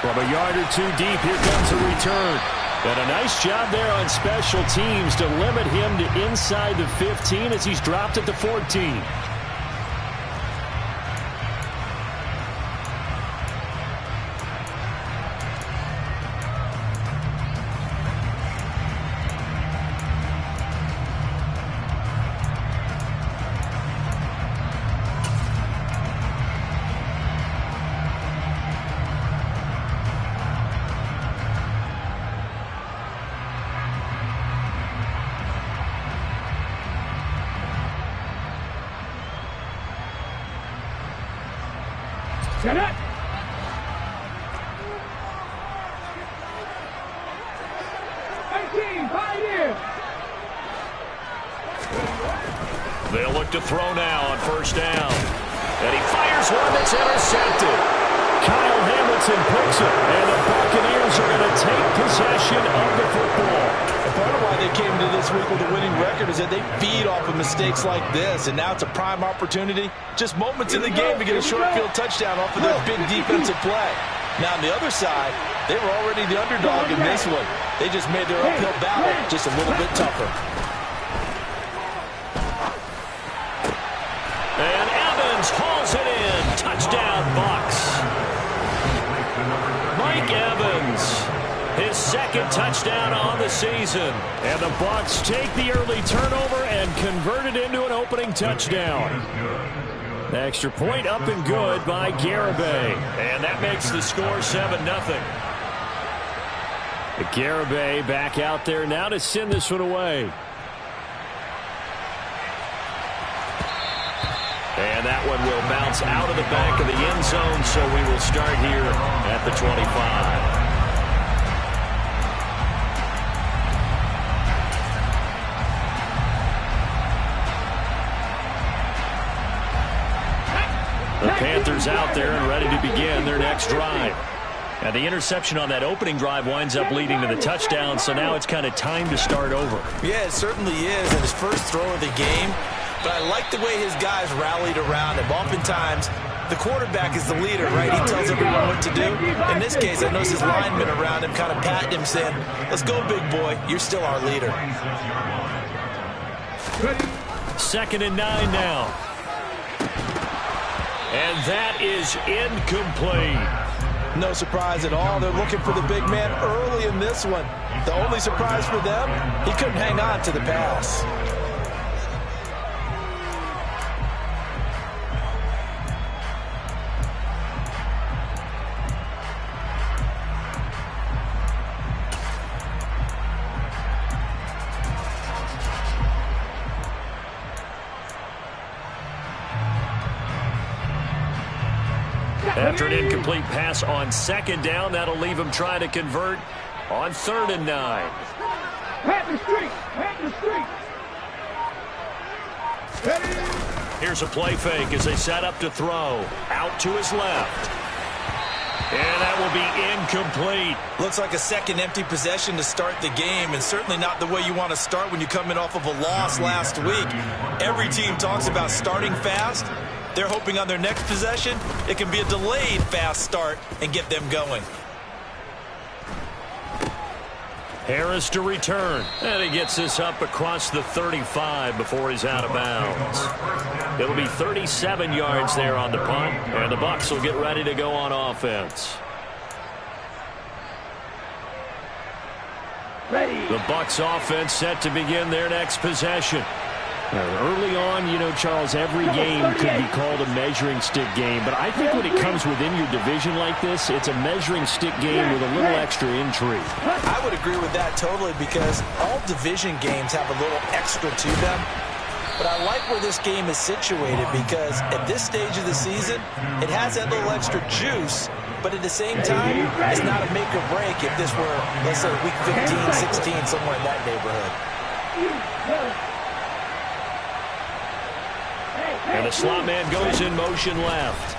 From a yard or two deep, here comes a return. And a nice job there on special teams to limit him to inside the 15 as he's dropped at the 14. Set up. They'll look to throw now on first down. And he fires one that's intercepted. Kyle Hamilton picks it, and the Buccaneers are going to take possession of the football. Part of why they came into this week with a winning record is that they feed off of mistakes like this, and now it's a prime opportunity, just moments in the game to get a short field touchdown off of their big defensive play. Now on the other side, they were already the underdog in this one. They just made their uphill battle just a little bit tougher. And Evans hauls it in. Touchdown, Bucs. Mike Evans, his second touchdown on the season. And the Bucs take the early turnover and convert it into an opening touchdown. Extra point up and good by Garibay. And that makes the score 7-0. Garibay back out there now to send this one away. And that one will bounce out of the back of the end zone, so we will start here at the 25. The Panthers out there and ready to begin their next drive. And the interception on that opening drive winds up leading to the touchdown, so now it's kind of time to start over. Yeah, it certainly is. And his first throw of the game. But I like the way his guys rallied around him. Oftentimes, the quarterback is the leader, right? He tells everyone what to do. In this case, I noticed his linemen around him kind of patting him, saying, "Let's go, big boy. You're still our leader." 2nd and 9 now. And that is incomplete. No surprise at all. They're looking for the big man early in this one. The only surprise for them, he couldn't hang on to the pass. After an incomplete pass on 2nd down, that'll leave him trying to convert on 3rd and 9. Here's a play fake as they set up to throw. Out to his left. And that will be incomplete. Looks like a second empty possession to start the game, and certainly not the way you want to start when you come in off of a loss last week. Every team talks about starting fast. They're hoping on their next possession, it can be a delayed fast start and get them going. Harris to return. And he gets this up across the 35 before he's out of bounds. It'll be 37 yards there on the punt, and the Bucs will get ready to go on offense. The Bucs offense set to begin their next possession. Early on, you know, Charles, every game could be called a measuring stick game, but I think when it comes within your division like this, it's a measuring stick game with a little extra intrigue. I would agree with that totally, because all division games have a little extra to them. But I like where this game is situated, because at this stage of the season, it has that little extra juice, but at the same time, it's not a make or break if this were, let's say, week 15, 16, somewhere in that neighborhood. And the slot man goes in motion left.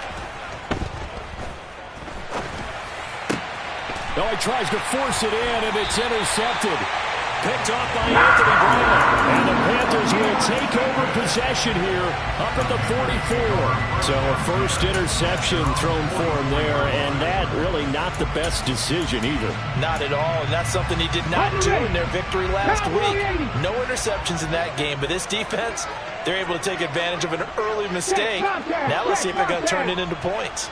Oh, he tries to force it in, and it's intercepted. Picked off by Anthony Brown. And the Panthers will take over possession here up at the 44. So a first interception thrown for him there, and that really not the best decision either. Not at all, and that's something he did not do in their victory last week. No interceptions in that game, but this defense, they're able to take advantage of an early mistake. Now let's see if they're going to turn it into points.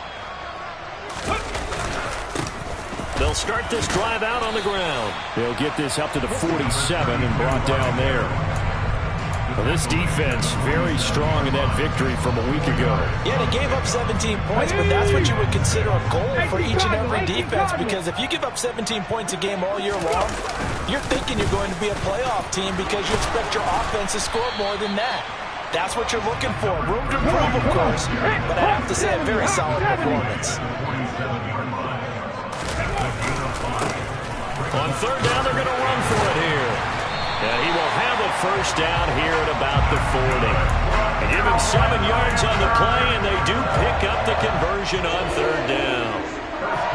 They'll start this drive out on the ground. They'll get this up to the 47 and brought down there. Well, this defense very strong in that victory from a week ago. Yeah, they gave up 17 points, but that's what you would consider a goal for each and every defense, because if you give up 17 points a game all year long, you're thinking you're going to be a playoff team because you expect your offense to score more than that. That's what you're looking for. Room to improve, of course, but I have to say a very solid performance. On third down, they're going to run for it here. He will have a first down here at about the 40. They give him 7 yards on the play, and they do pick up the conversion on third down.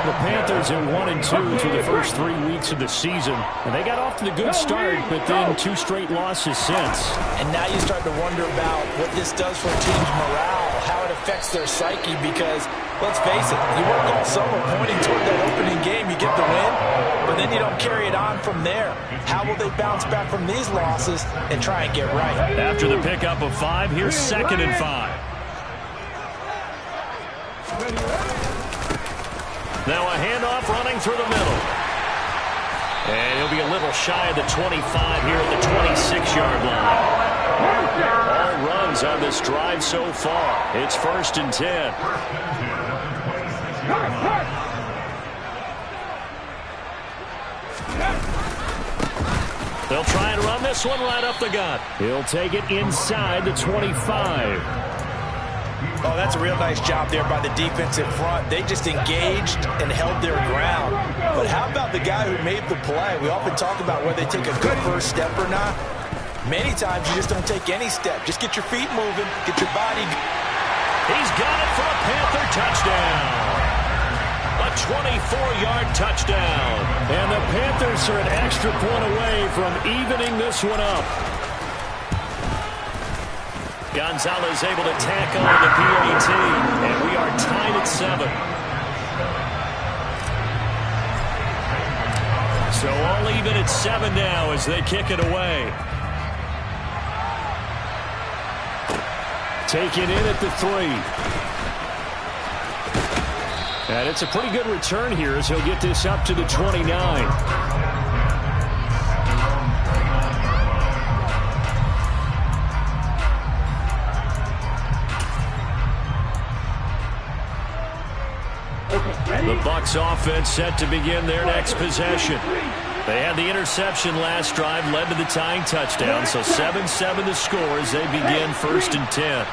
The Panthers are 1-2 through the first 3 weeks of the season, and they got off to the good start, but then 2 straight losses since. And now you start to wonder about what this does for a team's morale, how it affects their psyche, because let's face it, you work all summer pointing toward that opening game, you get the win, but then you don't carry it on from there. How will they bounce back from these losses and try and get right? After the pickup of 5, here's 2nd and 5. Now a handoff running through the middle. And he'll be a little shy of the 25 here at the 26-yard line. All runs on this drive so far. It's 1st and 10. They'll try and run this one right up the gut. He'll take it inside the 25. Oh, that's a real nice job there by the defensive front. They just engaged and held their ground. But how about the guy who made the play? We often talk about whether they take a good first step or not. Many times you just don't take any step. Just get your feet moving, get your body. He's got it for a Panther touchdown. A 24-yard touchdown. And the Panthers are an extra point away from evening this one up. Gonzalez able to tack on the PAT, and we are tied at 7. So all even at 7 now as they kick it away. Taken in at the 3. And it's a pretty good return here as he'll get this up to the 29. The Bucs offense set to begin their next possession. They had the interception last drive, led to the tying touchdown, so 7-7 the score as they begin 1st and 10.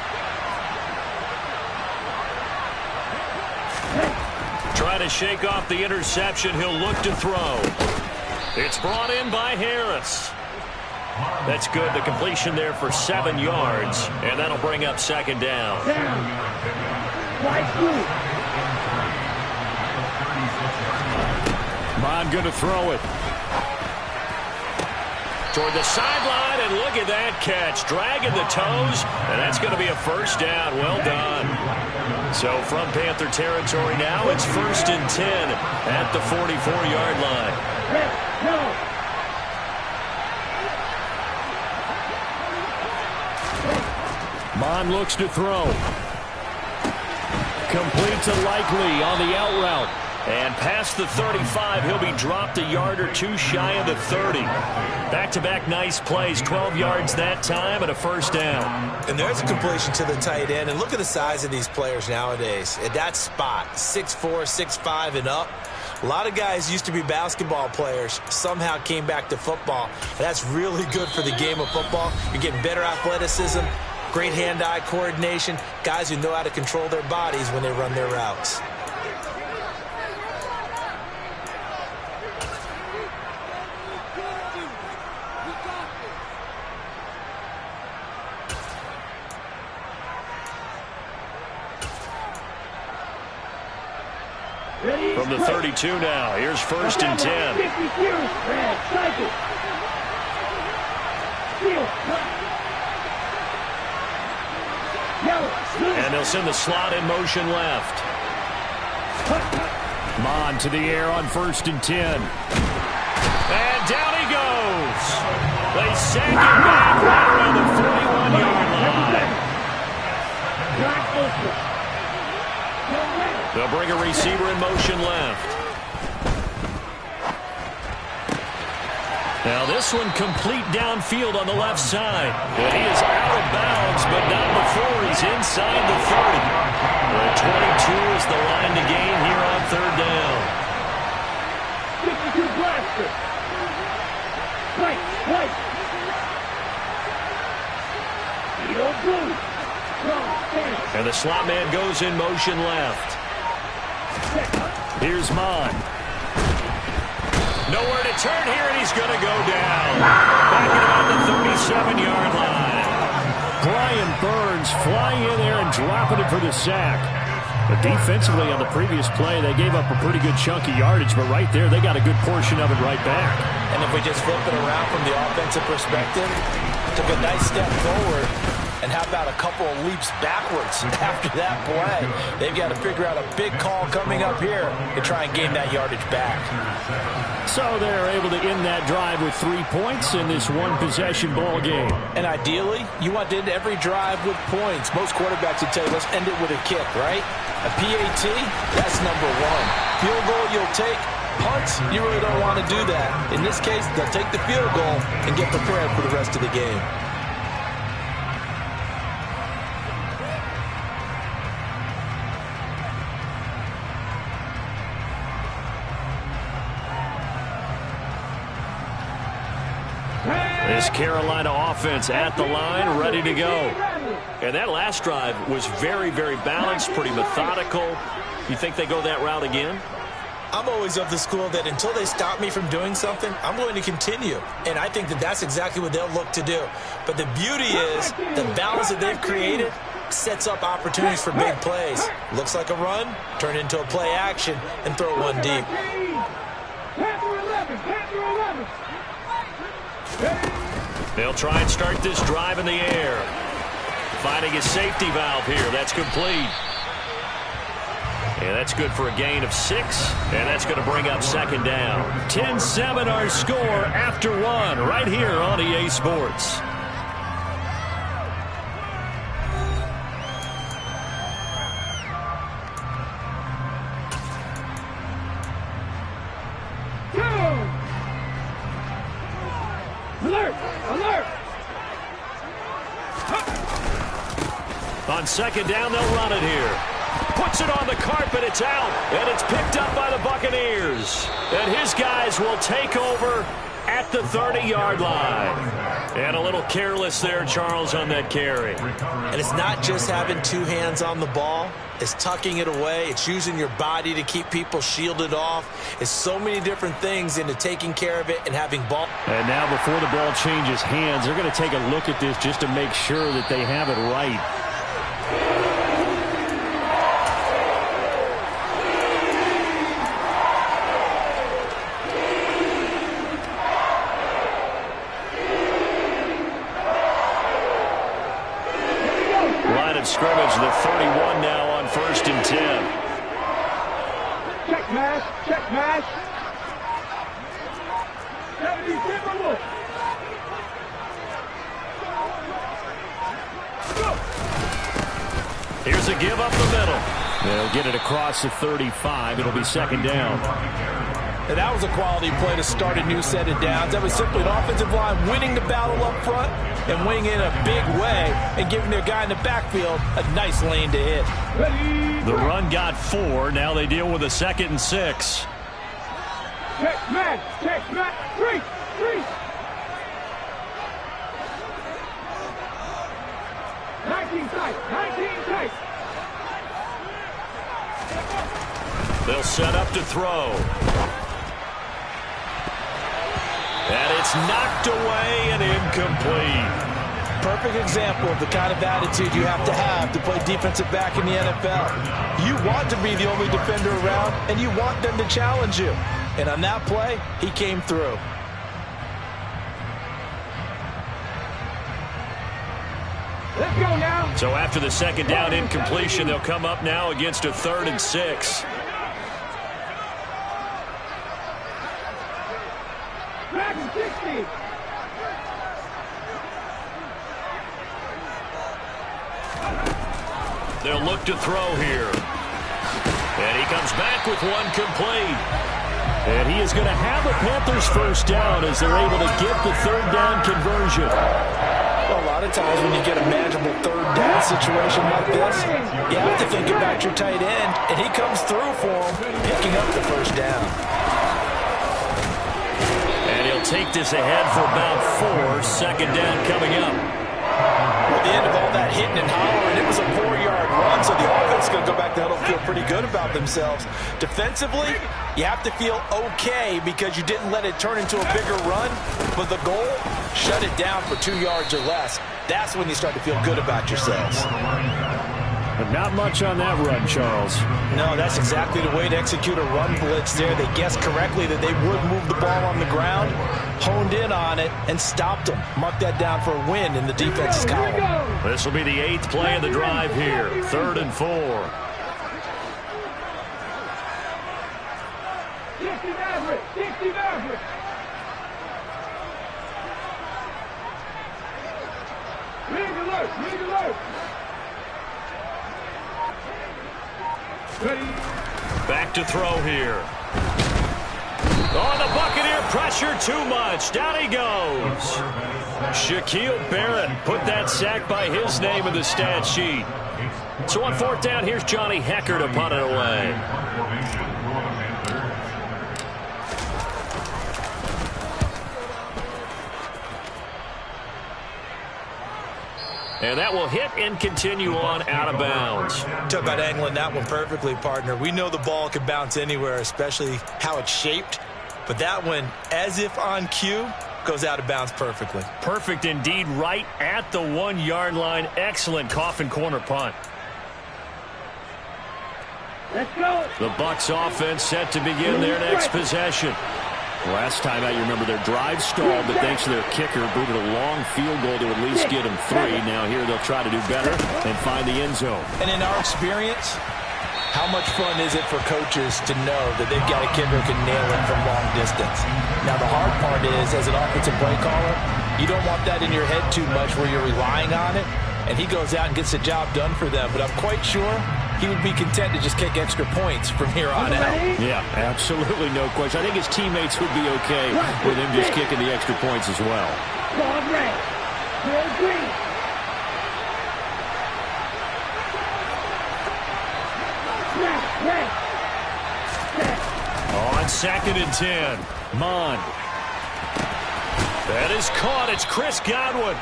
Try to shake off the interception. He'll look to throw. It's brought in by Harris. That's good. The completion there for 7 yards, and that'll bring up 2nd down. Bond going to throw it. Toward the sideline, and look at that catch. Dragging the toes, and that's going to be a first down. Well done. So from Panther territory now, it's 1st and 10 at the 44-yard line. Bond looks to throw. Complete to Likely on the out route. And past the 35, he'll be dropped a yard or 2 shy of the 30. Back-to-back nice plays, 12 yards that time and a first down. And there's a completion to the tight end. And look at the size of these players nowadays. At that spot, 6'4", 6'5", and up. A lot of guys used to be basketball players, somehow came back to football. And that's really good for the game of football. You're getting better athleticism, great hand-eye coordination, guys who know how to control their bodies when they run their routes. From the 32 now, here's 1st and 10. And they'll send the slot in motion left. Mon to the air on 1st and 10. And down he goes. They sack him back right around the 41-yard line. They'll bring a receiver in motion left. Now this one complete downfield on the left side. And he is out of bounds, but not before he's inside the 30. The 22 is the line to gain here on 3rd down. 52 blaster. Right. And the slot man goes in motion left. Here's Mon. Nowhere to turn here, and he's going to go down. Back at about the 37-yard line. Brian Burns flying in there and dropping it for the sack. But defensively on the previous play, they gave up a pretty good chunk of yardage, but right there, they got a good portion of it right back. And if we just flip it around from the offensive perspective, took a nice step forward. And how about a couple of leaps backwards after that play? They've got to figure out a big call coming up here to try and gain that yardage back. So they're able to end that drive with 3 points in this one-possession ball game. And ideally, you want to end every drive with points. Most quarterbacks would tell you, let's end it with a kick, right? A PAT, that's number one. Field goal you'll take. Punts, you really don't want to do that. In this case, they'll take the field goal and get prepared for the rest of the game. This Carolina offense at the line, ready to go. And that last drive was very, very balanced, pretty methodical. You think they go that route again? I'm always of the school that until they stop me from doing something, I'm going to continue. And I think that that's exactly what they'll look to do. But the beauty is the balance that they've created sets up opportunities for big plays. Looks like a run, turn into a play action, and throw one deep. They'll try and start this drive in the air. Finding a safety valve here. That's complete. And that's good for a gain of 6. And that's going to bring up 2nd down. 10-7 our score after 1 right here on EA Sports. On 2nd down, they'll run it here. Puts it on the carpet, it's out, and it's picked up by the Buccaneers. And his guys will take over at the 30-yard line. And a little careless there, Charles, on that carry. And it's not just having 2 hands on the ball. It's tucking it away. It's using your body to keep people shielded off. It's so many different things into taking care of it and having ball. And now before the ball changes hands, they're going to take a look at this just to make sure that they have it right. Scrimmage, the 31 now on 1st and 10. Check mash. Here's a give up the middle. They'll get it across the 35. It'll be 2nd down. And that was a quality play to start a new set of downs. That was simply an offensive line winning the battle up front and winning in a big way and giving their guy in the backfield a nice lane to hit. The run got 4. Now they deal with a 2nd and 6. Check man. 3. 19 tight. They'll set up to throw. And it's knocked away and incomplete. Perfect example of the kind of attitude you have to play defensive back in the NFL. You want to be the only defender around, and you want them to challenge you. And on that play, he came through. Let's go now. So after the 2nd down incompletion, they'll come up now against a 3rd and 6. back to 60. They'll look to throw here. And he comes back with one complete. And he is going to have the Panthers first down as they're able to get the third down conversion. Well, a lot of times when you get a manageable third down situation like this, you have to think about your tight end, and he comes through for him, picking up the first down. And he'll take this ahead for about 4. Second down coming up. At the end of all that hitting and hollering, it was a 4-yard run, so the offense is going to go back to huddle and feel pretty good about themselves. Defensively, you have to feel okay because you didn't let it turn into a bigger run, but the goal, shut it down for 2 yards or less. That's when you start to feel good about yourselves. But not much on that run, Charles. No, that's exactly the way to execute a run blitz there. They guessed correctly that they would move the ball on the ground, honed in on it, and stopped them. Mark that down for a win in the defense's column. This will be the 8th play of the drive here. 3rd and 4. 60 Maverick, 60 Maverick. Rig alert, rig alert. Ready. Back to throw here. Oh, the Buccaneer pressure too much. Down he goes. Shaquille Barrett put that sack by his name in the stat sheet. So on 4th down, here's Johnny Hecker to punt it away. And that will hit and continue on out of bounds. Talk about angling that one perfectly, partner. We know the ball can bounce anywhere, especially how it's shaped. But that one, as if on cue, goes out of bounds perfectly. Perfect indeed, right at the 1-yard line. Excellent coffin corner punt. Let's go. The Bucs offense set to begin their next possession. Last time out, you remember their drive stalled, but thanks to their kicker, booted a long field goal to at least get them 3. Now here they'll try to do better and find the end zone. And in our experience, how much fun is it for coaches to know that they've got a kicker who can nail it from long distance? Now the hard part is, as an offensive play caller, you don't want that in your head too much where you're relying on it, and he goes out and gets the job done for them. But I'm quite sure he would be content to just kick extra points from here on out. Yeah, absolutely no question. I think his teammates would be okay with him just kicking the extra points as well. Ball red. Red green. Snap, red. On 2nd and 10, Mond. That is caught. It's Chris Godwin.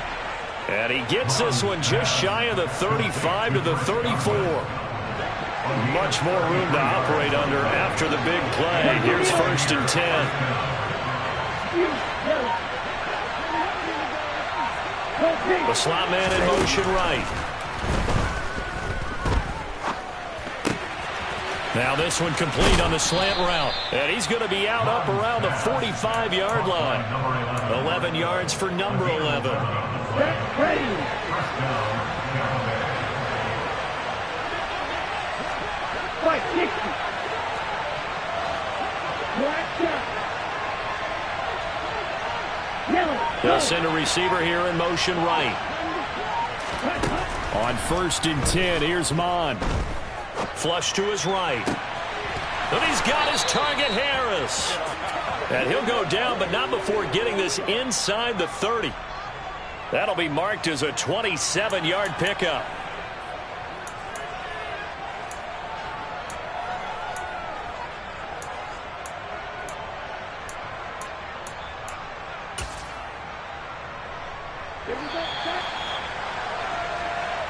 And he gets this one just shy of the 35 to the 34. Much more room to operate under after the big play. Here's 1st and 10. The slot man in motion right. Now this one complete on the slant route. And he's going to be out up around the 45-yard line. 11 yards for number 11. Fight, 60. They'll send a receiver here in motion right. On 1st and 10, here's Mond. Flush to his right. And he's got his target, Harris. And he'll go down, but not before getting this inside the 30. That'll be marked as a 27-yard pickup.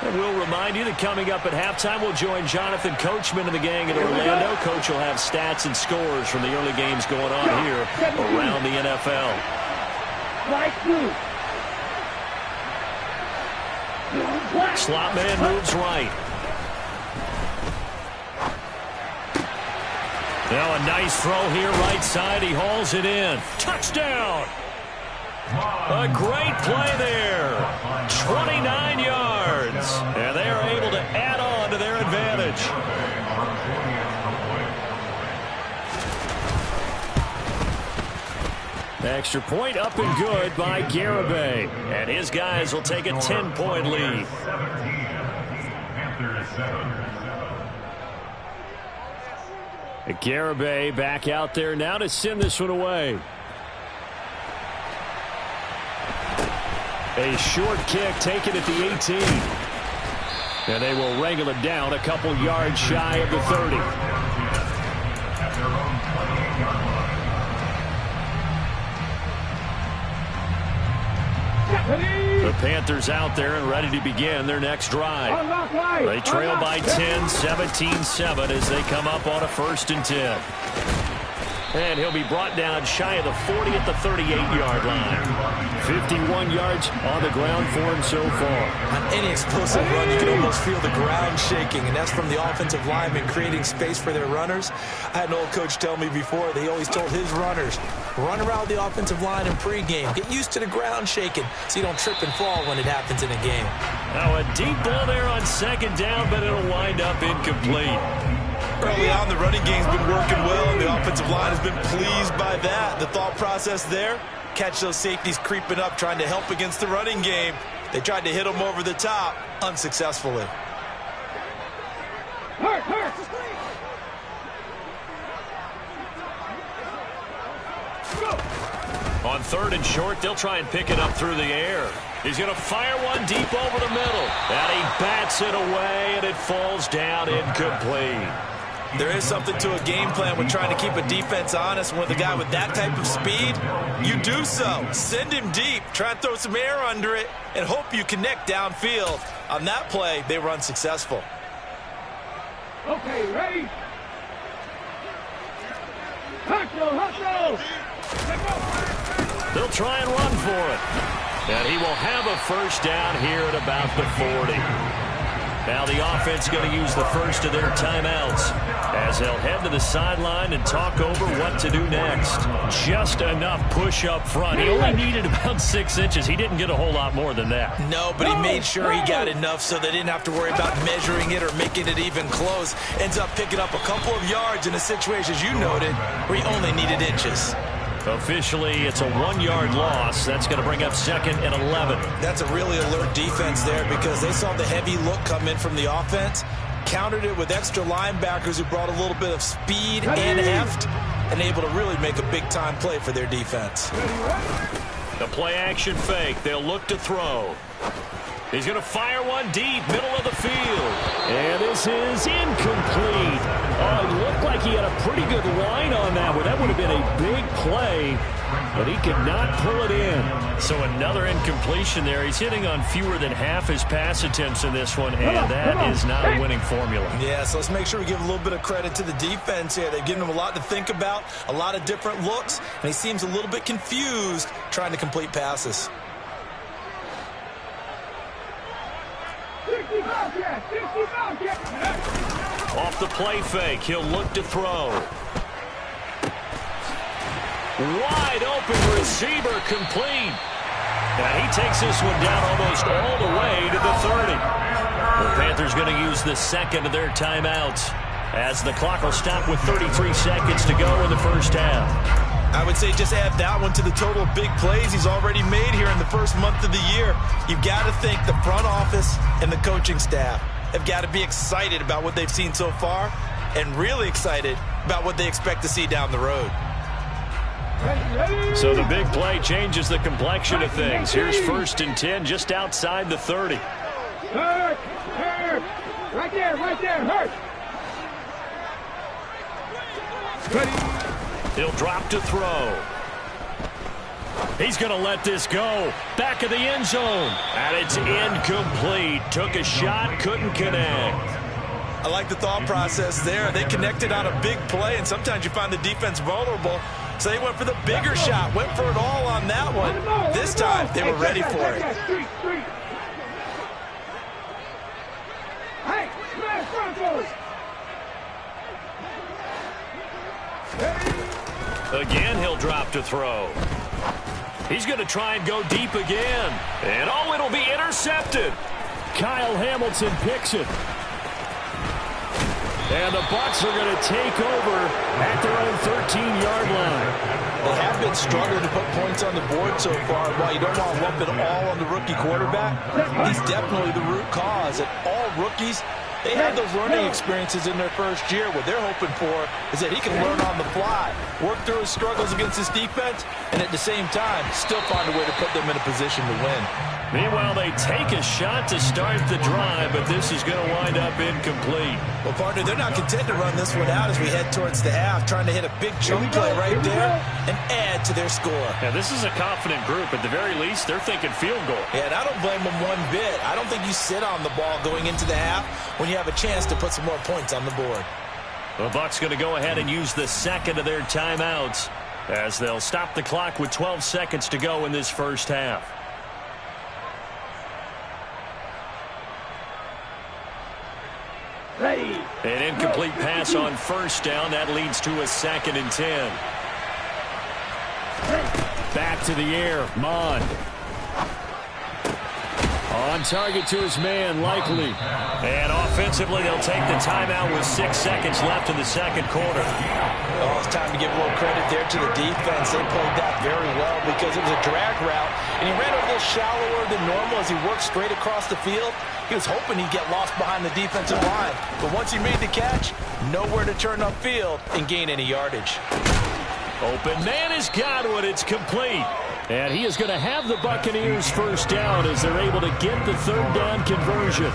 And we'll remind you that coming up at halftime, we'll join Jonathan Coachman and the gang in Orlando. Coach will have stats and scores from the early games going on here around the NFL. Slot man moves right. Now a nice throw here right side. He hauls it in. Touchdown! A great play there. 29 yards. And they are able to add on to their advantage. Extra point up and good by Garibay. And his guys will take a 10-point lead. Garibay back out there now to send this one away. A short kick taken at the 18. And they will wrangle it down a couple yards shy of the 30. The Panthers out there and ready to begin their next drive. They trail by 10, 17-7 as they come up on a 1st and 10. And he'll be brought down shy of the 40 at the 38-yard line. 51 yards on the ground for him so far. On any explosive run, you can almost feel the ground shaking, and that's from the offensive linemen creating space for their runners. I had an old coach tell me before, they always told his runners, run around the offensive line in pregame. Get used to the ground shaking so you don't trip and fall when it happens in a game. Now a deep ball there on 2nd down, but it'll wind up incomplete. Early on, the running game's been working well, and the offensive line has been pleased by that. The thought process there, catch those safeties creeping up, trying to help against the running game. They tried to hit them over the top, unsuccessfully. On 3rd and short, they'll try and pick it up through the air. He's going to fire one deep over the middle. And he bats it away, and it falls down incomplete. There is something to a game plan when trying to keep a defense honest. With a guy with that type of speed, you do so. Send him deep, try and throw some air under it, and hope you connect downfield. On that play, they were unsuccessful. Okay, ready? Hustle! They'll try and run for it. And he will have a 1st down here at about the 40. Now the offense going to use the first of their timeouts as they'll head to the sideline and talk over what to do next. Just enough push up front. He only needed about 6 inches. He didn't get a whole lot more than that. No, but he made sure he got enough so they didn't have to worry about measuring it or making it even close. Ends up picking up a couple of yards in a situation, as you noted, where he only needed inches. Officially, it's a 1-yard loss. That's going to bring up 2nd and 11. That's a really alert defense there because they saw the heavy look come in from the offense, countered it with extra linebackers who brought a little bit of speed and heft, and able to really make a big-time play for their defense. The play-action fake. They'll look to throw. He's going to fire one deep, middle of the field. And this is incomplete. Oh, it looked like he had a pretty good line on that one. That would have been a big play, but he could not pull it in. So another incompletion there. He's hitting on fewer than half his pass attempts in this one, and that is not a winning formula. Yeah, so let's make sure we give a little bit of credit to the defense here. They've given him a lot to think about, a lot of different looks, and he seems a little bit confused trying to complete passes. Off the play fake, he'll look to throw. Wide open receiver, complete. And he takes this one down almost all the way to the 30. The Panthers going to use the 2nd of their timeouts as the clock will stop with 33 seconds to go in the 1st half. I would say just add that one to the total of big plays he's already made here in the first month of the year. You've got to think the front office and the coaching staff have got to be excited about what they've seen so far and really excited about what they expect to see down the road. So the big play changes the complexion of things. Here's 1st and 10 just outside the 30. Hurt! Right there, hurt! Ready. He'll drop to throw. He's going to let this go. Back of the end zone. And it's incomplete. Took a shot, couldn't connect. I like the thought process there. They connected on a big play, and sometimes you find the defense vulnerable. So they went for the bigger shot, went for it all on that one. This time, they were ready for it. Hey, smash Broncos! Again, he'll drop to throw. He's going to try and go deep again. And oh, it'll be intercepted. Kyle Hamilton picks it. And the Bucs are going to take over at their own 13-yard line. They have been struggling to put points on the board so far. While you don't want to lump it all on the rookie quarterback, he's definitely the root cause. And all rookies, they have those learning experiences in their first year. What they're hoping for is that he can learn on the fly, work through his struggles against his defense, and at the same time, still find a way to put them in a position to win. Meanwhile, they take a shot to start the drive, but this is going to wind up incomplete. Well, partner, they're not content to run this one out as we head towards the half, trying to hit a big chunk play right there and add to their score. Yeah, this is a confident group. At the very least, they're thinking field goal. Yeah, and I don't blame them one bit. I don't think you sit on the ball going into the half when you have a chance to put some more points on the board. The Bucs going to go ahead and use the second of their timeouts as they'll stop the clock with 12 seconds to go in this first half. Ready. An incomplete pass on first down. That leads to a 2nd and 10. Back to the air. Mond. On target to his man, Likely. And offensively, they'll take the timeout with 6 seconds left in the second quarter. Oh, it's time to give a little credit there to the defense. They played that very well because it was a drag route, and he ran a little shallower than normal as he worked straight across the field. He was hoping he'd get lost behind the defensive line, but once he made the catch, nowhere to turn upfield and gain any yardage. Open man has got one. It's complete. And he is going to have the Buccaneers first down as they're able to get the third down conversion.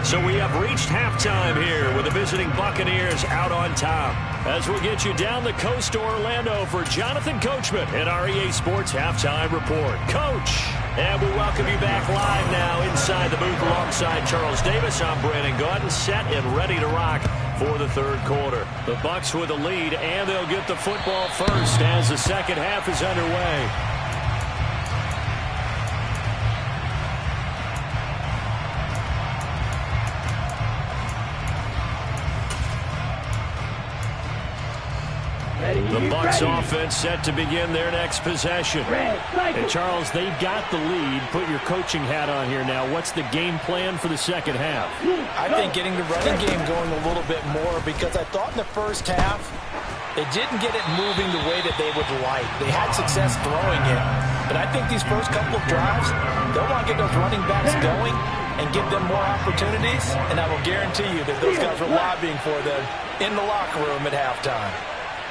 So we have reached halftime here with the visiting Buccaneers out on top. As we'll get you down the coast to Orlando for Jonathan Coachman at our EA Sports Halftime Report. Coach, and we welcome you back live now inside the booth alongside Charles Davis. I'm Brandon Gaudin, set and ready to rock for the third quarter. The Bucs with the lead, and they'll get the football first as the second half is underway. The Bucs offense set to begin their next possession. And Charles, they've got the lead. Put your coaching hat on here now. What's the game plan for the second half? I think getting the running game going a little bit more, because I thought in the first half they didn't get it moving the way that they would like. They had success throwing it, but I think these first couple of drives, they'll want to get those running backs going and give them more opportunities, and I will guarantee you that those guys were lobbying for them in the locker room at halftime.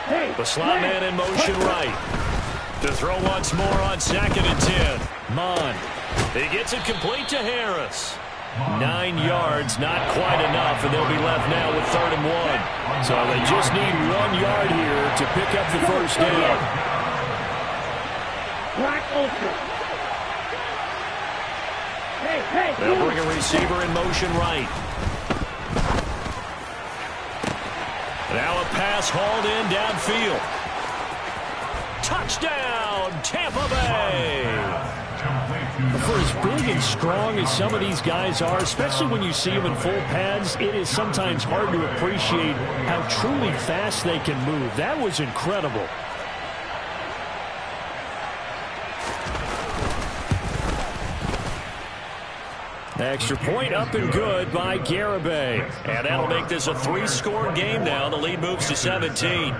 The slot man in motion right. To throw once more on 2nd and 10. Mond. He gets it complete to Harris. 9 yards, not quite enough, and they'll be left now with 3rd and 1. So they just need 1 yard here to pick up the first down. They'll bring a receiver in motion right. Now a pass hauled in downfield. Touchdown, Tampa Bay. For as big and strong as some of these guys are, especially when you see them in full pads, it is sometimes hard to appreciate how truly fast they can move. That was incredible. Extra point up and good by Garibay. And that'll make this a 3-score game now. The lead moves to 17.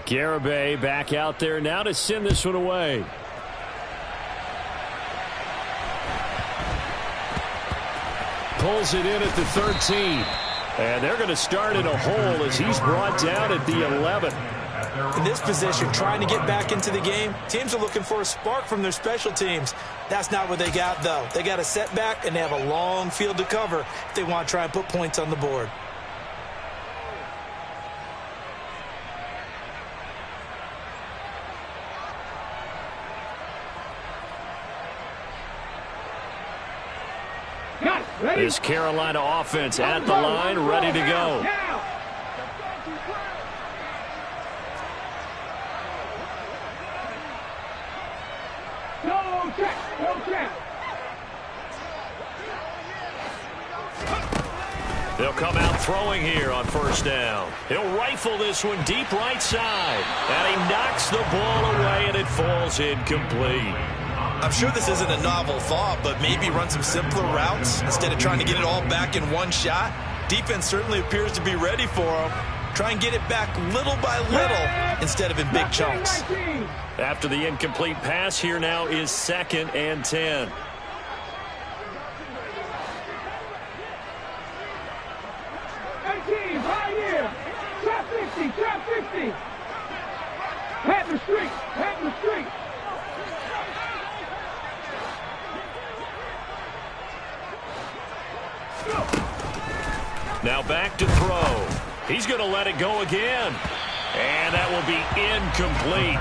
Garibay back out there now to send this one away. Pulls it in at the 13. And they're going to start in a hole as he's brought down at the 11. In this position, trying to get back into the game, teams are looking for a spark from their special teams. That's not what they got, though. They got a setback, and they have a long field to cover if they want to try and put points on the board. This Carolina offense at the line, ready to go. They'll come out throwing here on first down. He'll rifle this one deep right side. And he knocks the ball away, and it falls incomplete. I'm sure this isn't a novel thought, but maybe run some simpler routes instead of trying to get it all back in one shot. Defense certainly appears to be ready for him. Try and get it back little by little instead of in big chunks. After the incomplete pass, here now is 2nd and 10. Trap 50, trap 50. Pat the street, pat the street. Now back to throw. He's going to let it go again. And that will be incomplete.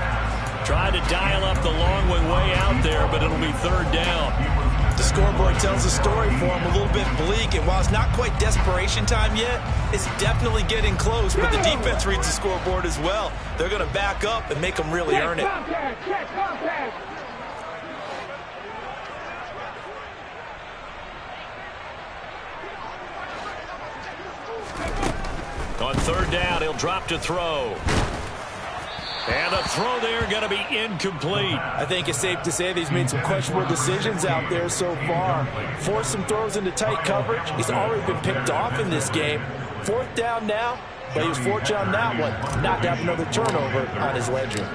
Tried to dial up the long way out there, but it'll be 3rd down. The scoreboard tells a story for him a little bit bleak, and while it's not quite desperation time yet, it's definitely getting close, but the defense reads the scoreboard as well. They're going to back up and make them really earn it. Check contact. On 3rd down, he'll drop to throw. And the throw there going to be incomplete. I think it's safe to say that he's made some questionable decisions out there so far. Forced some throws into tight coverage. He's already been picked off in this game. 4th down now, but he was fortunate on that one not to have another turnover on his ledger.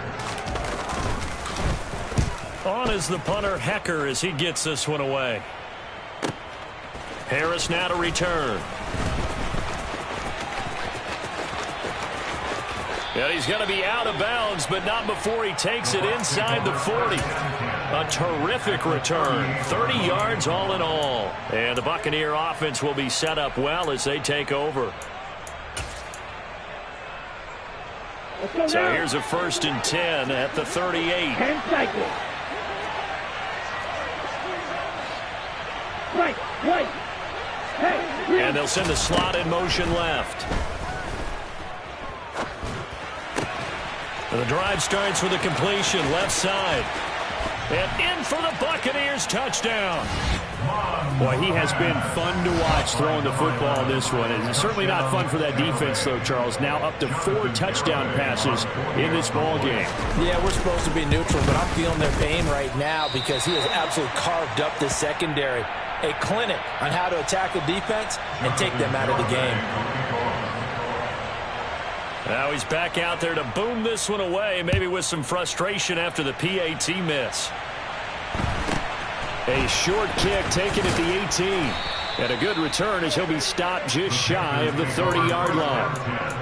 On is the punter, Hecker, as he gets this one away. Harris now to return. And he's going to be out of bounds, but not before he takes it inside the 40. A terrific return. 30 yards all in all. And the Buccaneer offense will be set up well as they take over. So here's a 1st and 10 at the 38. 10 seconds. Right. Hey. And they'll send the slot in motion left. The drive starts with a completion left side. And in for the Buccaneers, touchdown. Boy, he has been fun to watch throwing the football this one. It's certainly not fun for that defense, though, Charles. Now up to 4 touchdown passes in this ball game. Yeah, we're supposed to be neutral, but I'm feeling their pain right now because he has absolutely carved up this secondary. A clinic on how to attack the defense and take them out of the game. Now he's back out there to boom this one away, maybe with some frustration after the PAT miss. A short kick taken at the 18. And a good return as he'll be stopped just shy of the 30-yard line.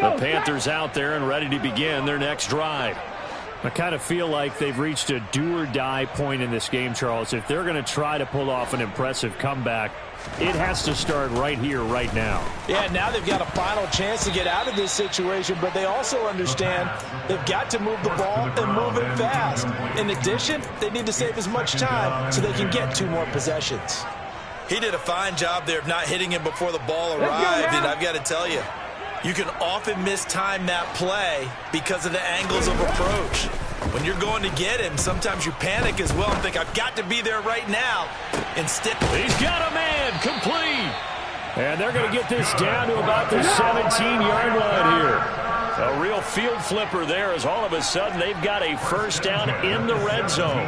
The Panthers out there and ready to begin their next drive. I kind of feel like they've reached a do-or-die point in this game, Charles. If they're going to try to pull off an impressive comeback, it has to start right here, right now. Yeah, now they've got a final chance to get out of this situation, but they also understand they've got to move the ball and move it fast. In addition, they need to save as much time so they can get 2 more possessions. He did a fine job there of not hitting him before the ball arrived, and I've got to tell you, you can often mistime that play because of the angles of approach. When you're going to get him, sometimes you panic as well and think, I've got to be there right now. Instead, he's got a man, complete. And they're going to get this down to about the 17-yard line here. A real field flipper there as all of a sudden they've got a 1st down in the red zone.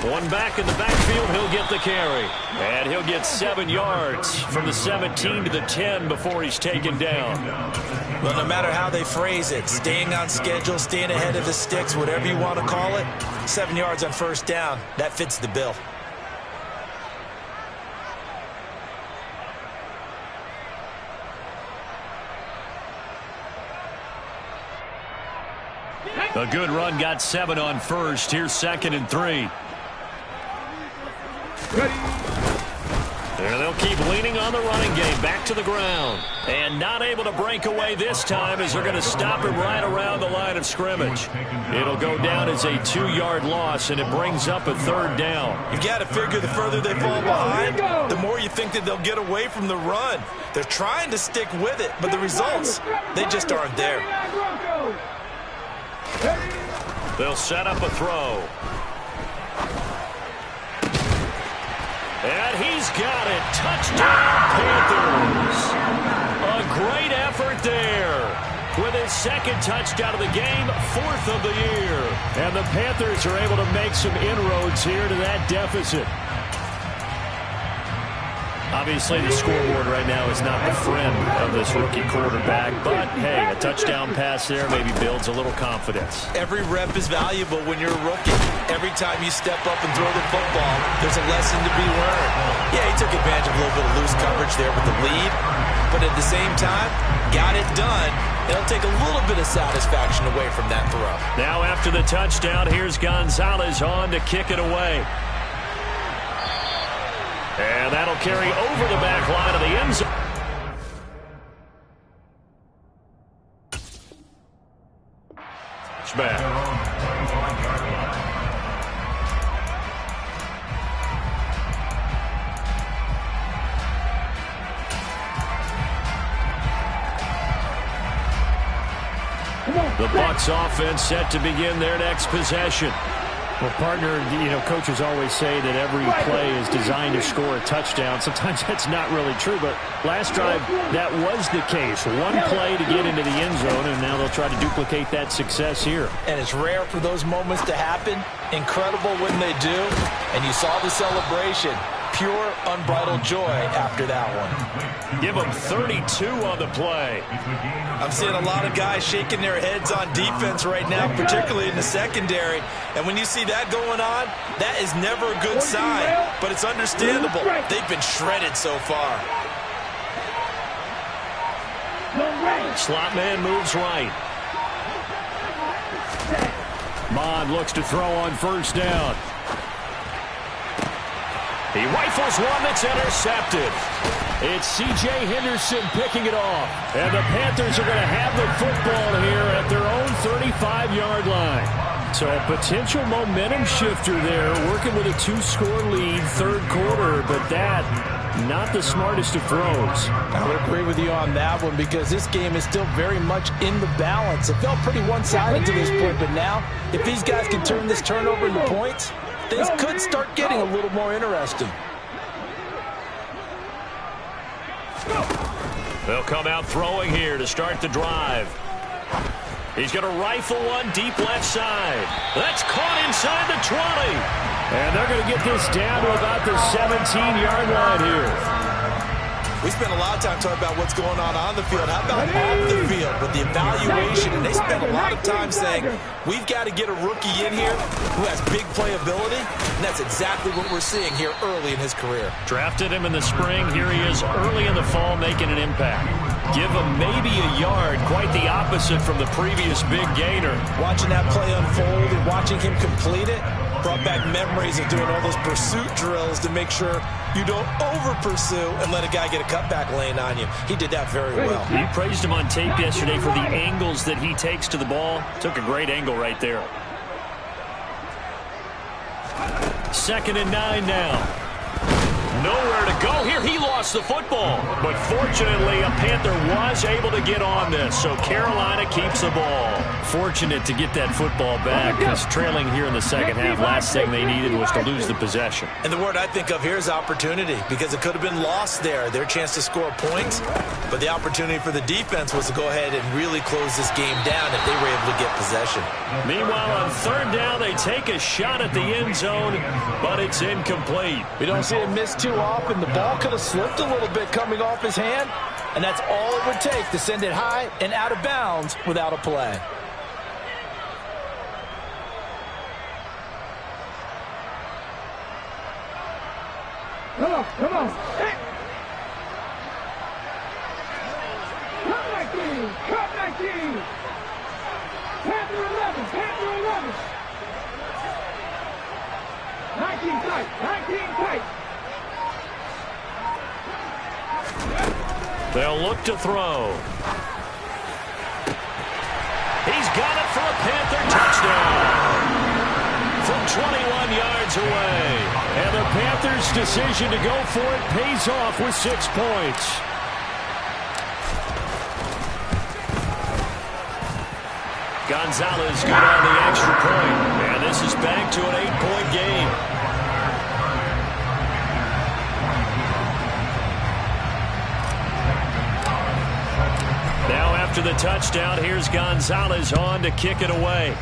One back in the backfield, he'll get the carry. And he'll get 7 yards from the 17 to the 10 before he's taken down. Well, no matter how they phrase it, staying on schedule, staying ahead of the sticks, whatever you want to call it, 7 yards on 1st down, that fits the bill. A good run, got 7 on 1st. Here's 2nd and 3. Ready. And they'll keep leaning on the running game. Back to the ground. And not able to break away this time as they're going to stop him right around the line of scrimmage. It'll go down as a 2-yard loss, and it brings up a 3rd down. You've got to figure the further they fall behind, the more you think that they'll get away from the run. They're trying to stick with it, but the results, they just aren't there. They'll set up a throw. And he's got it. Touchdown, Panthers. A great effort there. With his 2nd touchdown of the game, 4th of the year. And the Panthers are able to make some inroads here to that deficit. Obviously, the scoreboard right now is not the friend of this rookie quarterback. But, hey, a touchdown pass there maybe builds a little confidence. Every rep is valuable when you're a rookie. Every time you step up and throw the football, there's a lesson to be learned. Yeah, he took advantage of a little bit of loose coverage there with the lead. But at the same time, got it done. It'll take a little bit of satisfaction away from that throw. Now after the touchdown, here's Gonzalez on to kick it away. And that'll carry over the back line of the end zone. It's back. The Bucs offense set to begin their next possession. Well, partner, coaches always say that every play is designed to score a touchdown. Sometimes that's not really true, but last drive, that was the case. One play to get into the end zone, and now they'll try to duplicate that success here. And it's rare for those moments to happen. Incredible when they do. And you saw the celebration. Pure, unbridled joy after that one. Give them 32 on the play. I'm seeing a lot of guys shaking their heads on defense right now, particularly in the secondary. And when you see that going on, that is never a good sign. But it's understandable. They've been shredded so far. Slot man moves right. Mond looks to throw on 1st down. He rifles one that's intercepted. It's C.J. Henderson picking it off. And the Panthers are going to have the football here at their own 35-yard line. So a potential momentum shifter there, working with a 2-score lead, 3rd quarter, but that, not the smartest of throws. I would agree with you on that one because this game is still very much in the balance. It felt pretty one-sided to this point, but now, if these guys can turn this turnover into points, things could start getting a little more interesting. They'll come out throwing here to start the drive. He's going to rifle one deep left side. That's caught inside the 20. And they're going to get this down to about the 17-yard line here. We spent a lot of time talking about what's going on the field. How about off the field with the evaluation? And they spent a lot of time saying, we've got to get a rookie in here who has big playability. And that's exactly what we're seeing here early in his career. Drafted him in the spring. Here he is early in the fall making an impact. Give him maybe a yard, quite the opposite from the previous big gainer. Watching that play unfold and watching him complete it brought back memories of doing all those pursuit drills to make sure you don't over-pursue and let a guy get a cutback lane on you. He did that very well. He praised him on tape yesterday for the angles that he takes to the ball. Took a great angle right there. 2nd and 9 now. Nowhere to go here. He lost the football. But fortunately, a Panther was able to get on this. So Carolina keeps the ball. Fortunate to get that football back because trailing here in the second half, last thing they needed was to lose the possession. And the word I think of here is opportunity because it could have been lost there. Their chance to score points. But the opportunity for the defense was to go ahead and really close this game down if they were able to get possession. Meanwhile, on 3rd down, they take a shot at the end zone, but it's incomplete. We don't see him miss too often. The ball could have slipped a little bit coming off his hand, and that's all it would take to send it high and out of bounds without a play. Come on, come on. Hey. Cut 19, cut 19. Panther 11, Panther 11. 19 tight, 19 tight. They'll look to throw. He's got it for a Panther touchdown from 21 yards away. And the Panthers' decision to go for it pays off with 6 points. Gonzalez good on the extra point. And this is back to an 8-point game. Now after the touchdown, here's Gonzalez on to kick it away.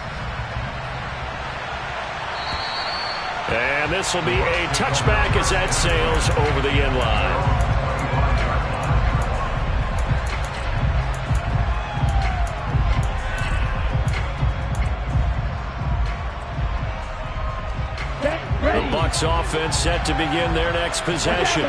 And this will be a touchback as that sails over the end line. The Bucs offense set to begin their next possession.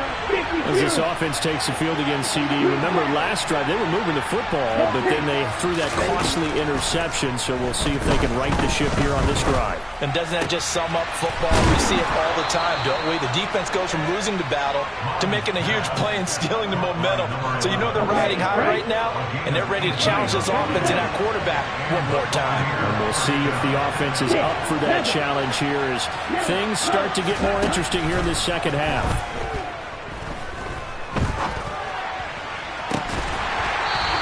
As this offense takes the field against CD, remember last drive they were moving the football, but then they threw that costly interception, so we'll see if they can right the ship here on this drive. And doesn't that just sum up football? We see it all the time, don't we? The defense goes from losing the battle to making a huge play and stealing the momentum. So you know they're riding high right now, and they're ready to challenge this offense and that quarterback one more time. And we'll see if the offense is up for that challenge here as things start to get more interesting here in this second half.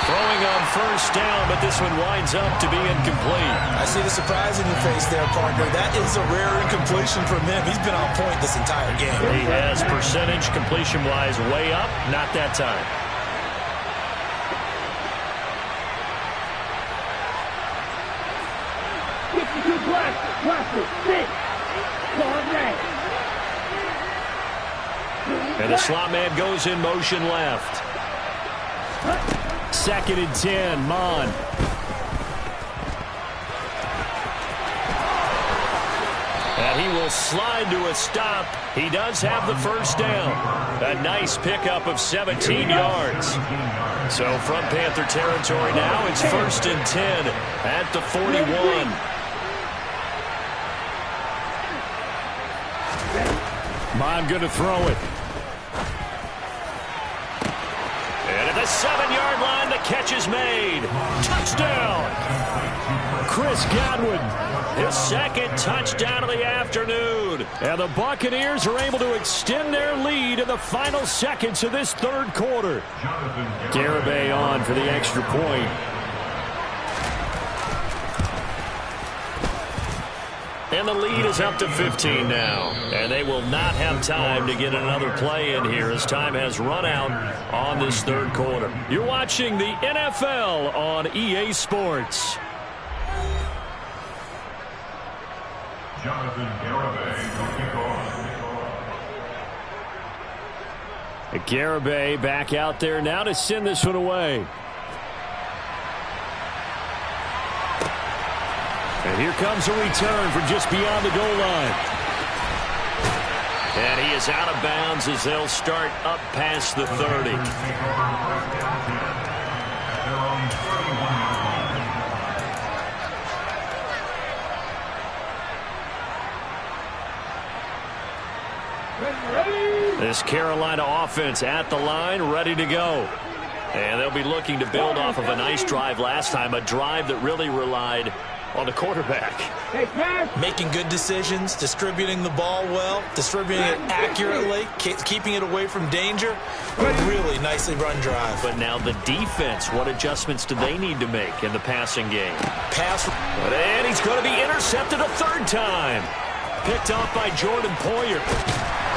Throwing on first down, but this one winds up to be incomplete. I see the surprise in your face there, partner. That is a rare incompletion from him. He's been on point this entire game. He has percentage completion-wise way up, not that time. And the slot man goes in motion left. 2nd and 10, Mon. And he will slide to a stop. He does have the first down. A nice pickup of 17 yards. So from Panther territory now, it's 1st and 10 at the 41. Mon going to throw it. And at the 7-yard line, the catch is made. Touchdown! Chris Godwin. His 2nd touchdown of the afternoon. And the Buccaneers are able to extend their lead in the final seconds of this 3rd quarter. Garibay on for the extra point. And the lead is up to 15 now. And they will not have time to get another play in here as time has run out on this 3rd quarter. You're watching the NFL on EA Sports. Jonathan Garibay back out there now to send this one away. And here comes a return from just beyond the goal line. And he is out of bounds as they'll start up past the 30. This Carolina offense at the line, ready to go. And they'll be looking to build off of a nice drive last time, a drive that really relied on the quarterback. Making good decisions, distributing the ball well, distributing it accurately, keeping it away from danger. A really nicely run drive. But now the defense, what adjustments do they need to make in the passing game? And he's going to be intercepted a 3rd time. Picked off by Jordan Poyer.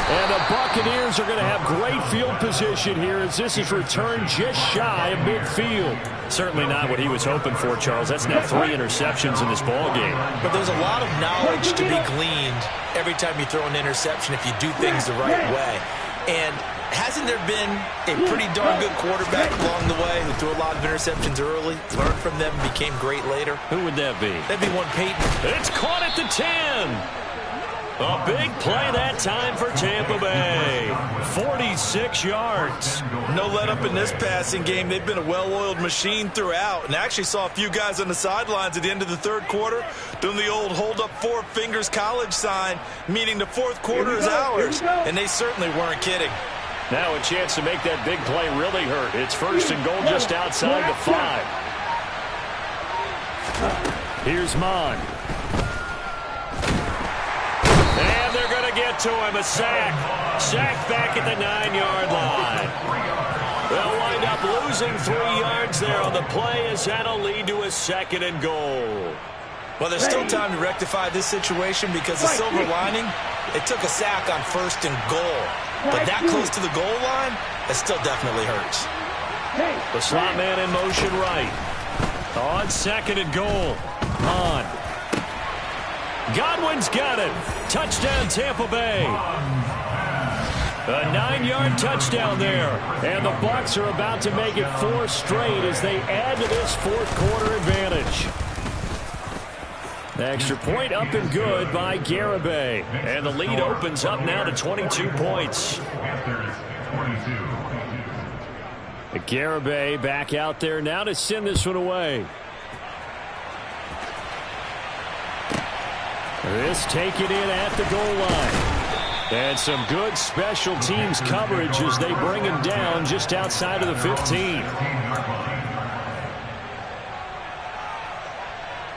And the Buccaneers are going to have great field position here as this is returned just shy of midfield. Certainly not what he was hoping for, Charles. That's now 3 interceptions in this ball game. But there's a lot of knowledge to be gleaned every time you throw an interception if you do things the right way. And hasn't there been a pretty darn good quarterback along the way who threw a lot of interceptions early, learned from them, and became great later? Who would that be? That'd be one Peyton. It's caught at the 10. A big play that time for Tampa Bay. 46 yards. No let up in this passing game. They've been a well-oiled machine throughout. And actually saw a few guys on the sidelines at the end of the 3rd quarter doing the old hold up 4 fingers college sign, meaning the 4th quarter is ours. And they certainly weren't kidding. Now a chance to make that big play really hurt. It's first and goal just outside the 5. Here's Mon. And they're going to get to him. A sack. Sack back at the 9-yard line. They'll wind up losing 3 yards there on the play as that'll lead to a 2nd and goal. Well, there's still time to rectify this situation because the silver lining, it took a sack on 1st and goal. But that close to the goal line, it still definitely hurts. The slot man in motion right. On 2nd and goal. On. Godwin's got it. Touchdown, Tampa Bay. A 9-yard touchdown there. And the Bucs are about to make it 4 straight as they add to this 4th quarter advantage. Extra point up and good by Garibay. And the lead opens up now to 22 points. Garibay back out there now to send this one away. This taken in at the goal line. And some good special teams coverage as they bring him down just outside of the 15.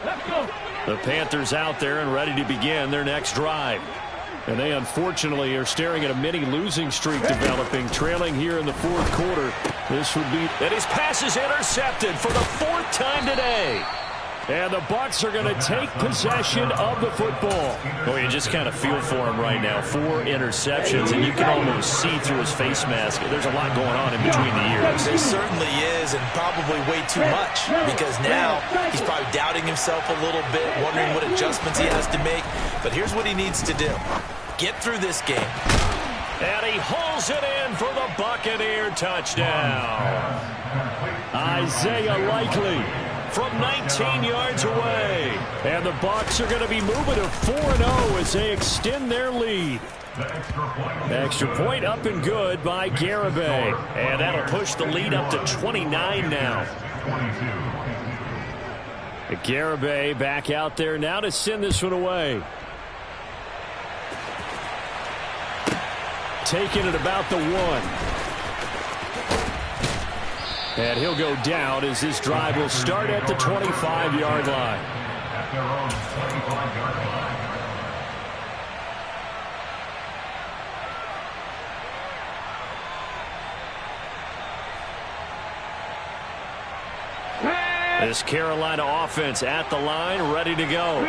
Let's go. The Panthers out there and ready to begin their next drive. And they unfortunately are staring at a mini losing streak developing, trailing here in the 4th quarter. This would be... And his pass is intercepted for the 4th time today. And the Bucs are going to take possession of the football. Oh, you just kind of feel for him right now. 4 interceptions, and you can almost see through his face mask. There's a lot going on in between the ears. There certainly is, and probably way too much, because now he's probably doubting himself a little bit, wondering what adjustments he has to make. But here's what he needs to do. Get through this game. And he hauls it in for the Buccaneer touchdown. Isaiah Likely from 19 yards away. And the Bucs are going to be moving to 4-0 as they extend their lead. Extra point up and good by Garibay. And that'll push the lead up to 29 now. Garibay back out there now to send this one away. Taking it about the 1. And he'll go down as this drive will start at the 25-yard line. This Carolina offense at the line, ready to go.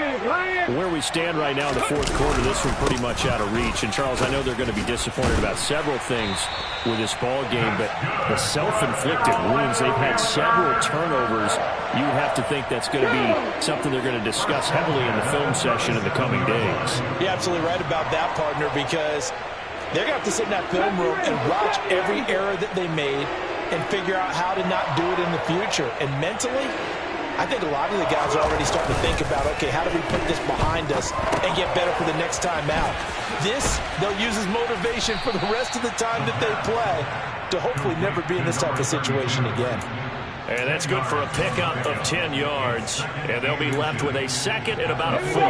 Where we stand right now in the 4th quarter, this one pretty much out of reach. And, Charles, I know they're going to be disappointed about several things with this ball game, but the self-inflicted wounds, they've had several turnovers. You have to think that's going to be something they're going to discuss heavily in the film session in the coming days. You're absolutely right about that, partner, because they're going to have to sit in that film room and watch every error that they made and figure out how to not do it in the future. And mentally, I think a lot of the guys are already starting to think about, okay, how do we put this behind us and get better for the next time out? This, they'll use as motivation for the rest of the time that they play to hopefully never be in this type of situation again. And that's good for a pickup of 10 yards. And they'll be left with a 2nd and about a 4.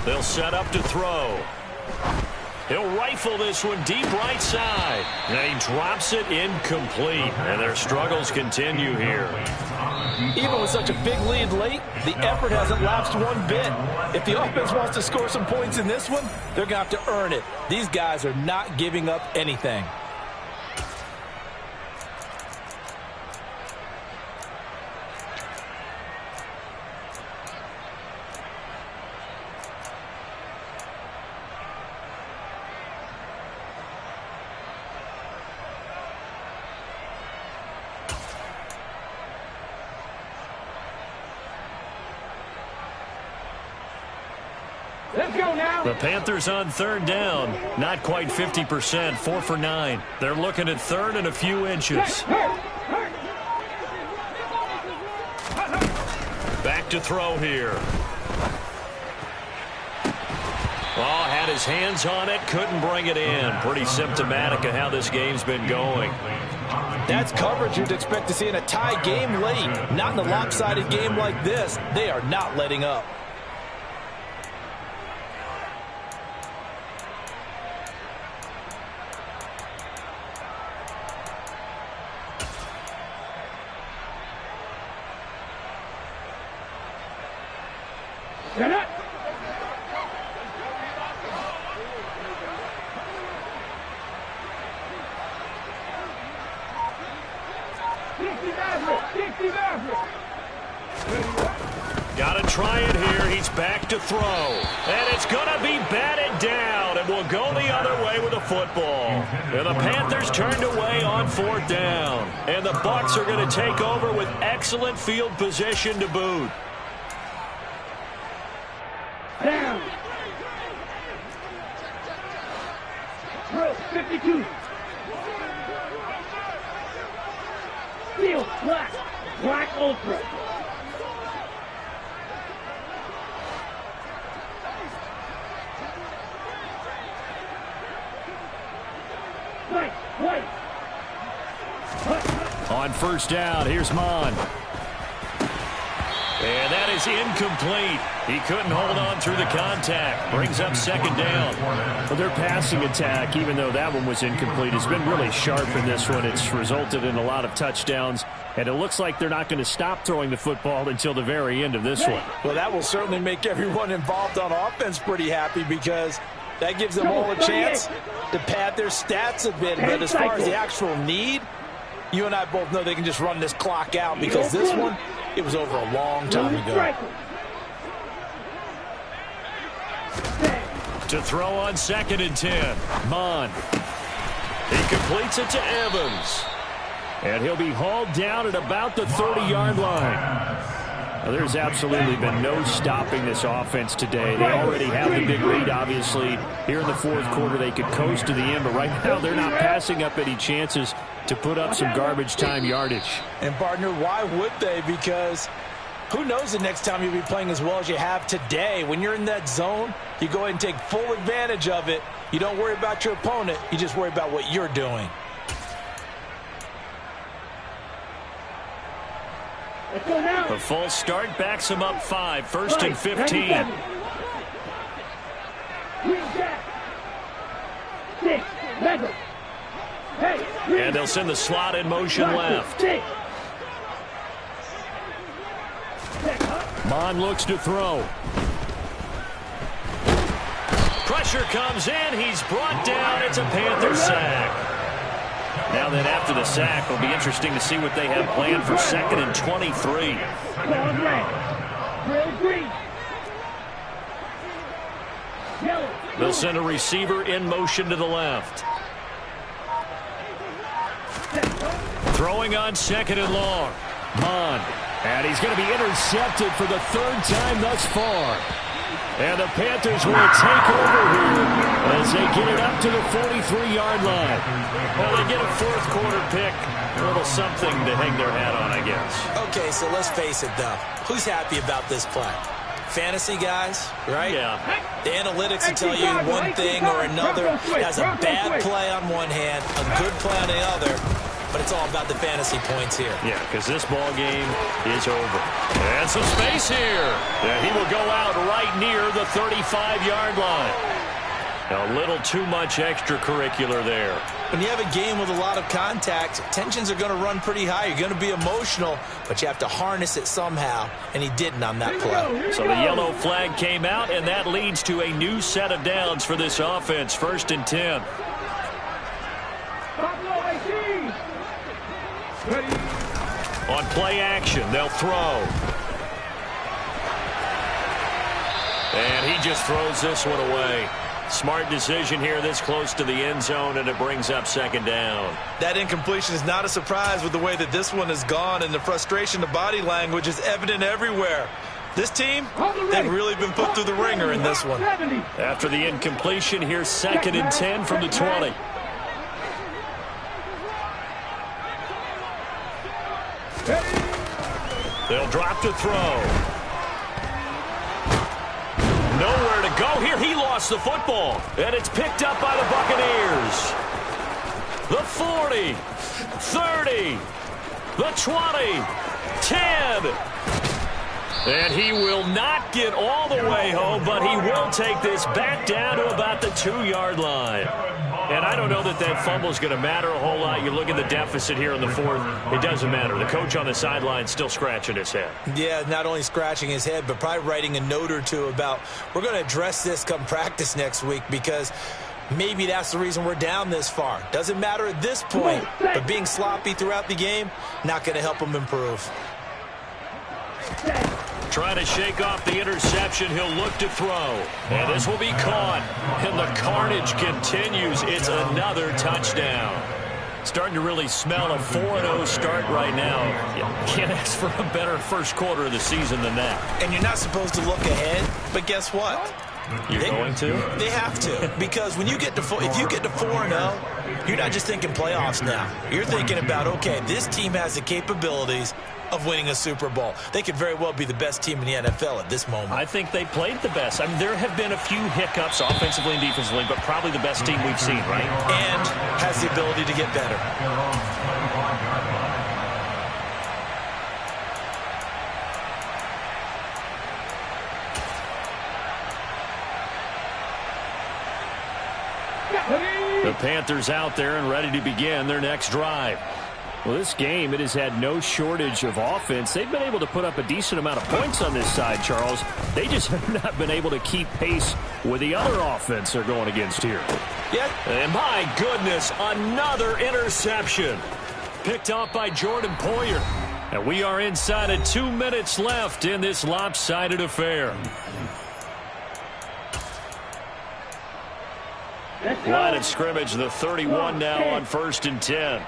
They'll set up to throw. He'll rifle this one deep right side. And he drops it incomplete. And their struggles continue here. Even with such a big lead late, the effort hasn't lapsed one bit. If the offense wants to score some points in this one, they're going to have to earn it. These guys are not giving up anything. Let's go now. The Panthers on 3rd down. Not quite 50%, 4 for 9. They're looking at 3rd and a few inches. Back to throw here. Oh, had his hands on it, couldn't bring it in. Pretty symptomatic of how this game's been going. That's coverage you'd expect to see in a tie game late. Not in a lopsided game like this. They are not letting up. Get up. Got to try it here. He's back to throw. And it's going to be batted down. And will go the other way with the football. And the Panthers turned away on 4th down. And the Bucs are going to take over with excellent field position to boot. Down. Drill 52. Field black. Black ultra. White. White. On 1st down, here's Mon. And that is incomplete. He couldn't hold on through the contact. Brings up 2nd down. Well, their passing attack, even though that one was incomplete, has been really sharp in this one. It's resulted in a lot of touchdowns, and it looks like they're not going to stop throwing the football until the very end of this one. Well, that will certainly make everyone involved on offense pretty happy because that gives them all a chance to pad their stats a bit. But as far as the actual need, you and I both know they can just run this clock out because this one, it was over a long time ago. To throw on 2nd and 10. Mon. He completes it to Evans. And he'll be hauled down at about the 30-yard line. Well, there's absolutely been no stopping this offense today. They already have the big lead, obviously. Here in the 4th quarter, they could coast to the end, but right now they're not passing up any chances to put up some garbage time yardage. And, partner, why would they? Because who knows the next time you'll be playing as well as you have today. When you're in that zone, you go ahead and take full advantage of it. You don't worry about your opponent. You just worry about what you're doing. A false start backs him up 5. 1st and 15. And they'll send the slot in motion left. Mon looks to throw. Pressure comes in. He's brought down. It's a Panther sack. Now then, after the sack, it'll be interesting to see what they have planned for 2nd and 23. They'll send a receiver in motion to the left. Throwing on 2nd and long. Mon. And he's going to be intercepted for the 3rd time thus far. And the Panthers will take over here as they get it up to the 43-yard line. Well, they get a 4th quarter pick. A little something to hang their hat on, I guess. Okay, so let's face it, though. Who's happy about this play? Fantasy guys, right? Yeah. The analytics will tell you one thing or another. Has a bad play on one hand, a good play on the other. But it's all about the fantasy points here. Yeah, because this ball game is over. And some space here. And he will go out right near the 35-yard line. A little too much extracurricular there. When you have a game with a lot of contact, tensions are going to run pretty high. You're going to be emotional, but you have to harness it somehow, and he didn't on that play. So the yellow flag came out, and that leads to a new set of downs for this offense. 1st and 10. On play action, they'll throw. And he just throws this one away. Smart decision here this close to the end zone, and it brings up 2nd down. That incompletion is not a surprise with the way that this one has gone, and the frustration, the body language is evident everywhere. This team, they've really been put through the ringer in this one. After the incompletion, here's 2nd and 10 from the 20. They'll drop to throw. Nowhere to go here. He lost the football, and it's picked up by the Buccaneers. the 40, 30, the 20, 10. And he will not get all the way home, but he will take this back down to about the 2-yard line. And I don't know that that fumble is going to matter a whole lot. You look at the deficit here in the fourth, it doesn't matter. The coach on the sideline still scratching his head. Yeah, not only scratching his head, but probably writing a note or two about, we're going to address this come practice next week, because maybe that's the reason we're down this far. Doesn't matter at this point, but being sloppy throughout the game, not going to help him improve. Trying to shake off the interception. He'll look to throw. And this will be caught. And the carnage continues. It's another touchdown. Starting to really smell a 4-0 start right now. You can't ask for a better first quarter of the season than that. And you're not supposed to look ahead, but guess what? You're going to? They have to, because when you get to if you get to 4-0, you're not just thinking playoffs now. You're thinking about, okay, this team has the capabilities of winning a Super Bowl. They could very well be the best team in the NFL at this moment. I think they played the best. I mean, there have been a few hiccups offensively and defensively, but probably the best team we've seen, right? And has the ability to get better. The Panthers out there and ready to begin their next drive. Well, this game, it has had no shortage of offense. They've been able to put up a decent amount of points on this side, Charles. They just have not been able to keep pace with the other offense they're going against here. Yeah. And my goodness, another interception. Picked off by Jordan Poyer. And we are inside of 2 minutes left in this lopsided affair. Line of scrimmage, the 31 now on 1st and 10.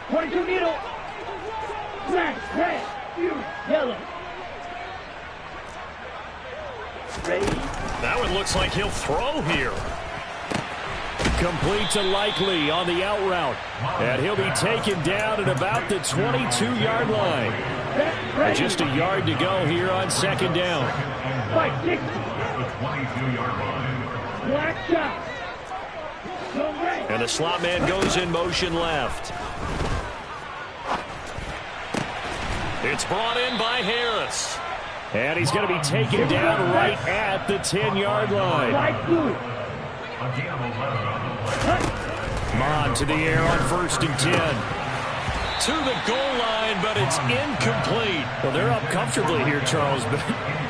22 needle. Black, red, yellow. Ready. That one looks like he'll throw here. Complete to Likely on the out route. And he'll be taken down at about the 22-yard line. And just a yard to go here on 2nd down. Fight 60. Black shot. And the slot man goes in motion left. It's brought in by Harris. And he's going to be taken down right at the 10-yard line. Mon to the air on 1st and 10. To the goal line, but it's incomplete. Well, they're up comfortably here, Charles, but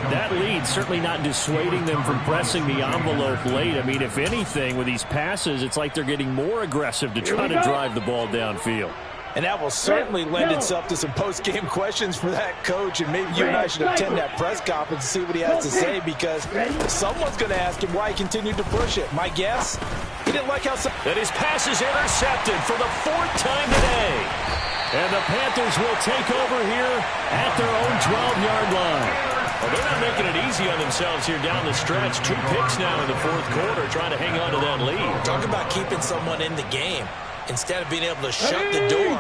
that lead certainly not dissuading them from pressing the envelope late. I mean, if anything, with these passes, it's like they're getting more aggressive to try to drive the ball downfield. And that will certainly lend itself to some post-game questions for that coach, and maybe you and I should attend that press conference and see what he has to say, because someone's going to ask him why he continued to push it. My guess, he didn't like how... That his pass is intercepted for the 4th time today. And the Panthers will take over here at their own 12-yard line. Well, they're not making it easy on themselves here down the stretch. 2 picks now in the 4th quarter, trying to hang on to that lead. Talk about keeping someone in the game. Instead of being able to shut the door,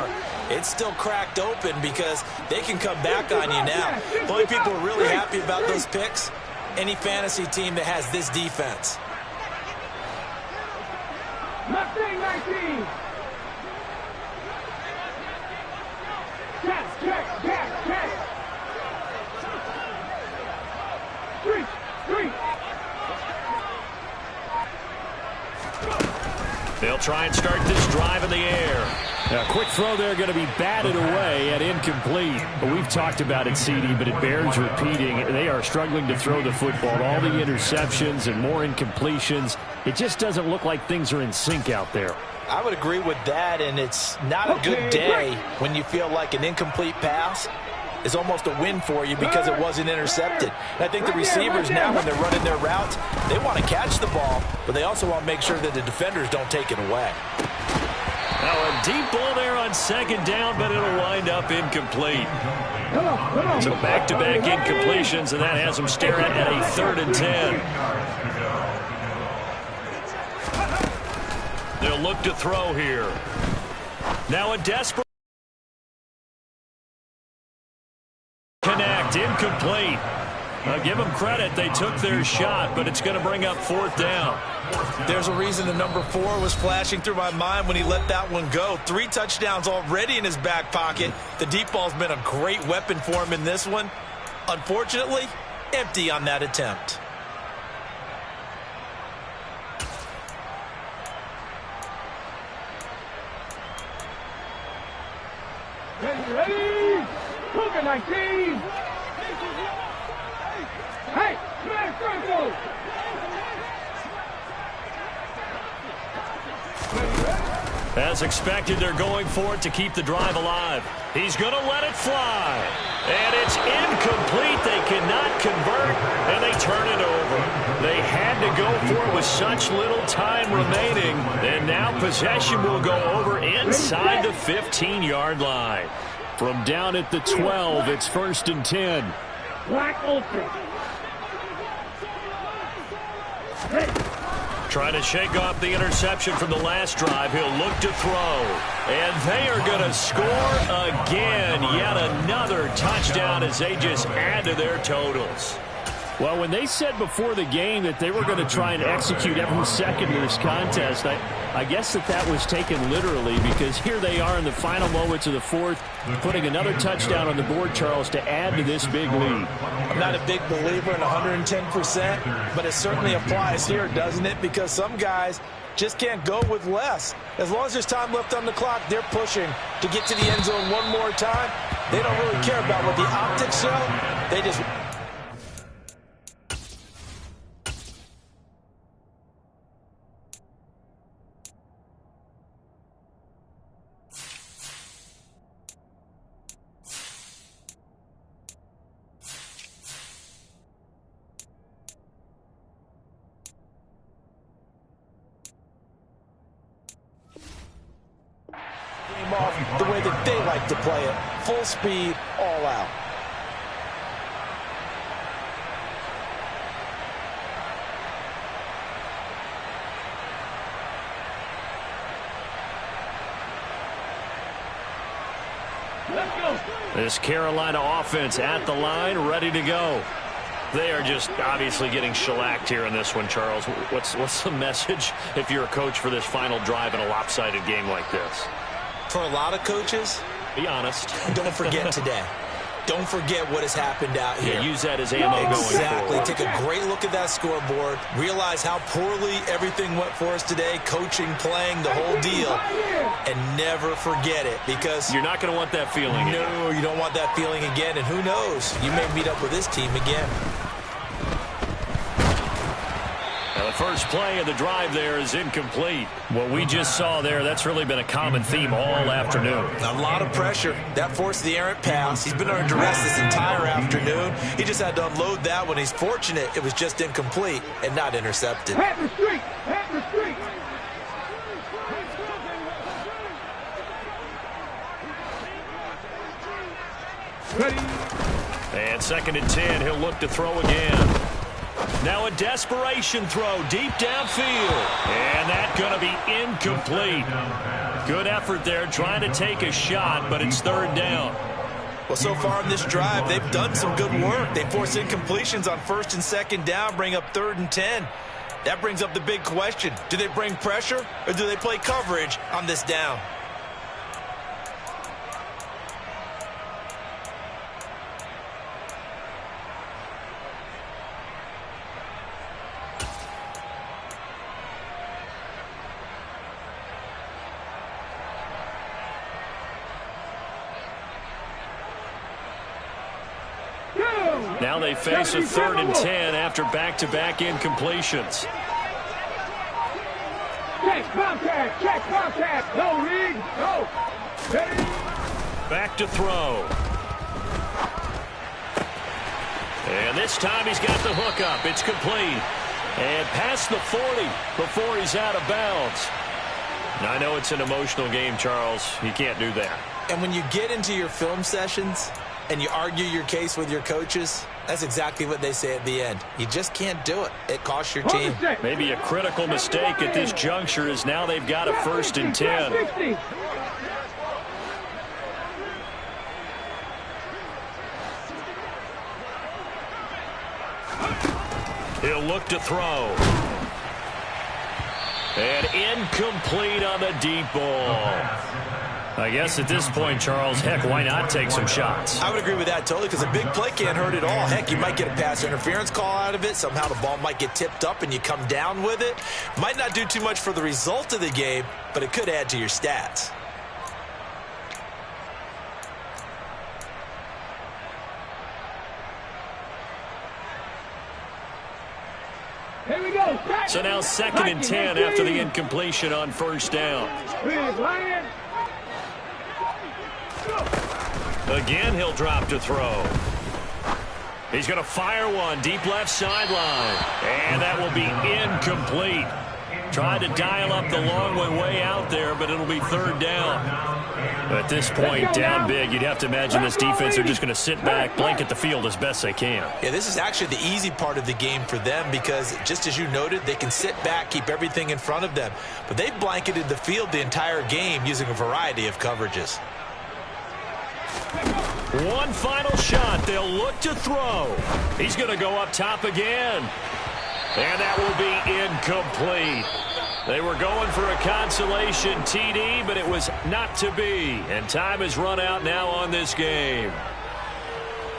it's still cracked open because they can come back on you now. The only people who are really happy about those picks, any fantasy team that has this defense. Mustang 19. Check. 3. They'll try and start this drive in the air. A quick throw there going to be batted away and incomplete. But we've talked about it, CD, but it bears repeating. They are struggling to throw the football. All the interceptions and more incompletions. It just doesn't look like things are in sync out there. I would agree with that, and it's not a good day when you feel like an incomplete pass is almost a win for you because it wasn't intercepted. And I think the receivers now, when they're running their routes, they want to catch the ball, but they also want to make sure that the defenders don't take it away. Now a deep ball there on 2nd down, but it'll wind up incomplete. So back-to-back incompletions, and that has them staring at a 3rd and 10. They'll look to throw here. Now a desperate connect, incomplete. Give them credit. They took their shot, but it's going to bring up 4th down. There's a reason the number 4 was flashing through my mind when he let that one go. 3 touchdowns already in his back pocket. The deep ball's been a great weapon for him in this one. Unfortunately, empty on that attempt. Ready? Cougar 19. Hey, smash circle. As expected, they're going for it to keep the drive alive. He's going to let it fly. And it's incomplete. They cannot convert, and they turn it over. They had to go for it with such little time remaining. And now possession will go over inside the 15-yard line. From down at the 12, it's 1st and 10. Black ultra. Trying to shake off the interception from the last drive. He'll look to throw. And they are going to score again. Yet another touchdown as they just add to their totals. Well, when they said before the game that they were going to try and execute every second of this contest, I guess that was taken literally, because here they are in the final moments of the 4th, putting another touchdown on the board, Charles, to add to this big lead. I'm not a big believer in 110%, but it certainly applies here, doesn't it? Because some guys just can't go with less. As long as there's time left on the clock, they're pushing to get to the end zone one more time. They don't really care about what the optics show. They just... off the way that they like to play it. Full speed, all out. Let's go. This Carolina offense at the line, ready to go. They are just obviously getting shellacked here in this one, Charles. What's the message if you're a coach for this final drive in a lopsided game like this? For a lot of coaches, be honest. Don't forget today. Don't forget what has happened out here. Yeah, use that as ammo going forward. Exactly. Take a great look at that scoreboard. Realize how poorly everything went for us today. Coaching, playing, the whole deal. And never forget it, because you're not going to want that feeling. No, you don't want that feeling again. And who knows? You may meet up with this team again. Now, the first play of the drive there is incomplete. What we just saw there, that's really been a common theme all afternoon. A lot of pressure. That forced the errant pass. He's been under duress this entire afternoon. He just had to unload that one. He's fortunate it was just incomplete and not intercepted. Pat the street. Pat the street. Ready. And 2nd and 10. He'll look to throw again. Now a desperation throw deep downfield. And that's going to be incomplete. Good effort there trying to take a shot, but it's 3rd down. Well, so far in this drive, they've done some good work. They force incompletions on 1st and 2nd down, bring up 3rd and 10. That brings up the big question. Do they bring pressure or do they play coverage on this down? Now they face a 3rd and 10 after back-to-back incompletions. Check, Bobcat, check, Bobcat. No read, no. Ready. Back to throw. And this time he's got the hook up. It's complete. And past the 40 before he's out of bounds. Now, I know it's an emotional game, Charles. You can't do that. And when you get into your film sessions and you argue your case with your coaches, that's exactly what they say at the end. You just can't do it. It costs your team. Maybe a critical mistake at this juncture is now they've got a 1st and 10. drop to throw. And incomplete on the deep ball. I guess at this point, Charles, heck, why not take some shots? I would agree with that totally, because a big play can't hurt at all. Heck, you might get a pass interference call out of it. Somehow the ball might get tipped up and you come down with it. Might not do too much for the result of the game, but it could add to your stats. Here we go. So now 2nd and 10 after the incompletion on first down. Again, he'll drop to throw. He's going to fire one deep left sideline. And that will be incomplete. Tried to dial up the long way out there, but it'll be 3rd down. At this point, down big, you'd have to imagine this defense are just going to sit back, blanket the field as best they can. Yeah, this is actually the easy part of the game for them because, just as you noted, they can sit back, keep everything in front of them. But they blanketed the field the entire game using a variety of coverages. One final shot. They'll look to throw. He's going to go up top again. And that will be incomplete. They were going for a consolation TD, but it was not to be. And time has run out now on this game.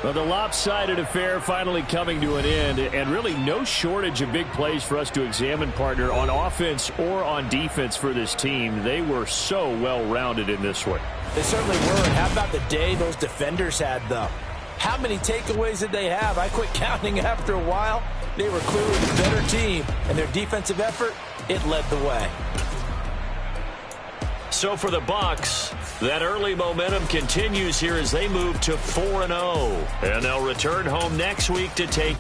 Well, the lopsided affair finally coming to an end, and really no shortage of big plays for us to examine, partner, on offense or on defense for this team. They were so well-rounded in this one. They certainly were. And how about the day those defenders had, though? How many takeaways did they have? I quit counting after a while. They were clearly the better team, and their defensive effort, it led the way. So for the Bucs, that early momentum continues here as they move to 4-0. And they'll return home next week to take